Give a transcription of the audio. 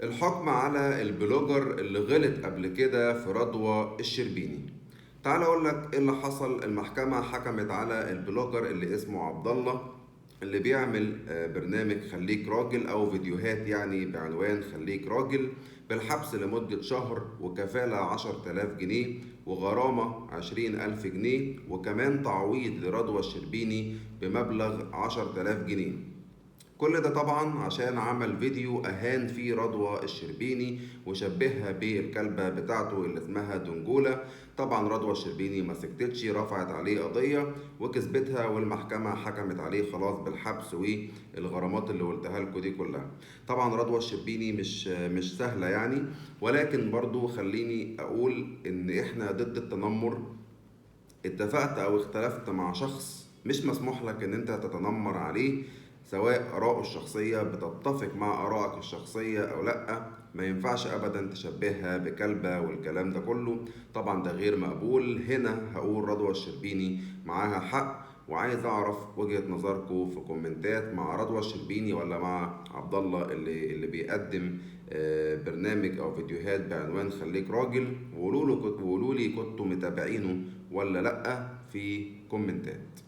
الحكم على البلوجر اللي غلط قبل كده في رضوى الشربيني. تعال اقول لك ايه اللي حصل. المحكمة حكمت على البلوجر اللي اسمه عبد الله، اللي بيعمل برنامج خليك راجل او فيديوهات يعني بعنوان خليك راجل، بالحبس لمدة شهر وكفالة 10,000 جنيه وغرامة 20,000 جنيه، وكمان تعويض لرضوى الشربيني بمبلغ 10,000 جنيه. كل ده طبعا عشان عمل فيديو اهان فيه رضوى الشربيني وشبهها بالكلبة بتاعته اللي اسمها دنجولة. طبعا رضوى الشربيني ما سكتتش، رفعت عليه قضية وكسبتها، والمحكمة حكمت عليه خلاص بالحبس والغرامات اللي قلتها لكم دي كلها. طبعا رضوى الشربيني مش سهلة يعني، ولكن برضو خليني اقول ان احنا ضد التنمر. اتفقت او اختلفت مع شخص، مش مسموح لك ان انت تتنمر عليه، سواء آراءه الشخصية بتتفق مع آرائك الشخصية أو لأ. ما ينفعش أبدا تشبهها بكلبة والكلام ده كله، طبعا ده غير مقبول. هنا هقول رضوى الشربيني معاها حق، وعايز أعرف وجهة نظركم في كومنتات، مع رضوى الشربيني ولا مع عبد الله اللي بيقدم برنامج أو فيديوهات بعنوان خليك راجل. وقولوا لي كنتوا متابعينه ولا لأ في كومنتات.